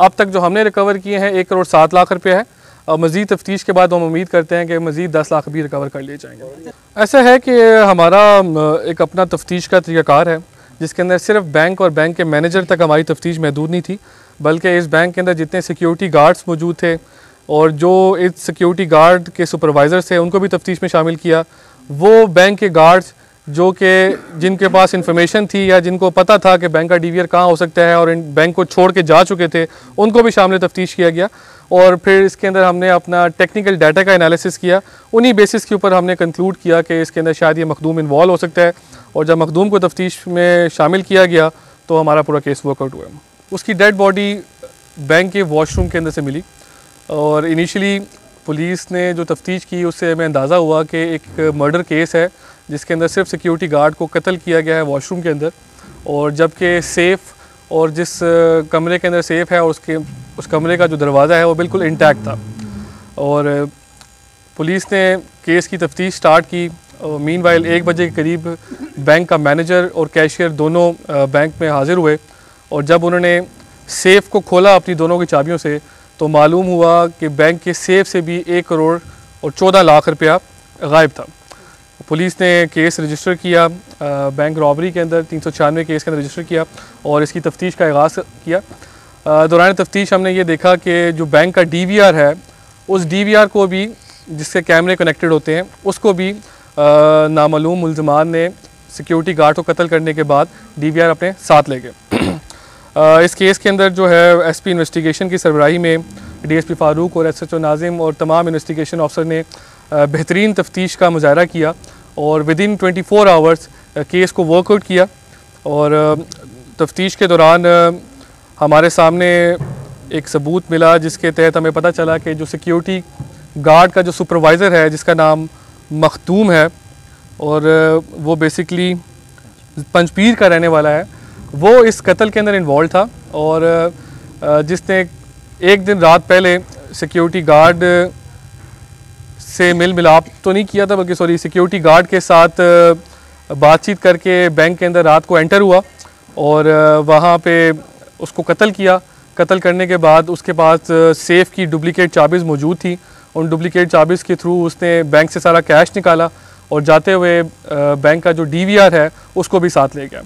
अब तक जो हमने रिकवर किए हैं 1 करोड़ 7 लाख रुपये है। मज़ीद तफ्तीश के बाद हम उम्मीद करते हैं कि मज़ीद 10 लाख भी रिकवर कर लिए जाएंगे। ऐसा है कि हमारा एक अपना तफ्तीश का तरीक़ाकार है, जिसके अंदर सिर्फ बैंक और बैंक के मैनेजर तक हमारी तफ्तीश महदूद नहीं थी, बल्कि इस बैंक के अंदर जितने सिक्योरिटी गार्ड्स मौजूद थे और जो इस सिक्योरिटी गार्ड के सुपरवाइज़र थे उनको भी तफ्तीश में शामिल किया। वो बैंक के गार्ड्स जो कि जिनके पास इंफॉर्मेशन थी या जिनको पता था कि बैंक का डीवीआर कहाँ हो सकता है और इन बैंक को छोड़ के जा चुके थे, उनको भी शामिल तफ्तीश किया गया। और फिर इसके अंदर हमने अपना टेक्निकल डाटा का एनालिसिस किया। उन्हीं बेसिस के ऊपर हमने कंक्लूड किया कि इसके अंदर शायद ये मखदूम इन्वॉल्व हो सकता है, और जब मखदूम को तफ्तीश में शामिल किया गया तो हमारा पूरा केस वर्कआउट हुआ। उसकी डेड बॉडी बैंक के वॉशरूम के अंदर से मिली, और इनिशियली पुलिस ने जो तफ्तीश की उससे हमें अंदाज़ा हुआ कि एक मर्डर केस है जिसके अंदर सिर्फ सिक्योरिटी गार्ड को कत्ल किया गया है वॉशरूम के अंदर, और जबकि सेफ़ और जिस कमरे के अंदर सेफ़ है और उस कमरे का जो दरवाज़ा है वो बिल्कुल इंटैक्ट था। और पुलिस ने केस की तफ्तीश स्टार्ट की। मीनवाइल 1 बजे के करीब बैंक का मैनेजर और कैशियर दोनों बैंक में हाज़िर हुए, और जब उन्होंने सेफ़ को खोला अपनी दोनों की चाबियों से तो मालूम हुआ कि बैंक के सेफ़ से भी 1 करोड़ और 14 लाख रुपया गायब था। पुलिस ने केस रजिस्टर किया, बैंक रॉबरी के अंदर 396 केस के अंदर रजिस्टर किया और इसकी तफ्तीश का आगाज़ किया। दौरान तफ्तीश हमने ये देखा कि जो बैंक का डीवीआर है, उस डीवीआर को भी, जिससे कैमरे कनेक्टेड होते हैं, उसको भी नामालूम मुल्ज़मान ने सिक्योरिटी गार्ड को कत्ल करने के बाद डीवीआर अपने साथ ले गए। इस केस के अंदर जो है एसपी इन्वेस्टिगेशन की सरबराही में डीएसपी फ़ारूक और एसएचओ नाजिम और तमाम इन्वेस्टिगेशन अफसर ने बेहतरीन तफ्तीश का मुजाहरा किया और विदिन 24 आवर्स केस को वर्कआउट किया। और तफ्तीश के दौरान हमारे सामने एक सबूत मिला जिसके तहत हमें पता चला कि जो सिक्योरिटी गार्ड का जो सुपरवाइज़र है, जिसका नाम मखदूम है और वो बेसिकली पंचपीर का रहने वाला है, वो इस कत्ल के अंदर इन्वॉल्व था। और जिसने एक दिन रात पहले सिक्योरिटी गार्ड से मिल मिलाप तो नहीं किया था, बल्कि सिक्योरिटी गार्ड के साथ बातचीत करके बैंक के अंदर रात को एंटर हुआ और वहाँ पे उसको कत्ल किया। कत्ल करने के बाद उसके पास सेफ़ की डुप्लिकेट चाबीज़ मौजूद थी। उन डुप्लिकेट चाबीज़ के थ्रू उसने बैंक से सारा कैश निकाला और जाते हुए बैंक का जो डीवीआर है उसको भी साथ ले गया।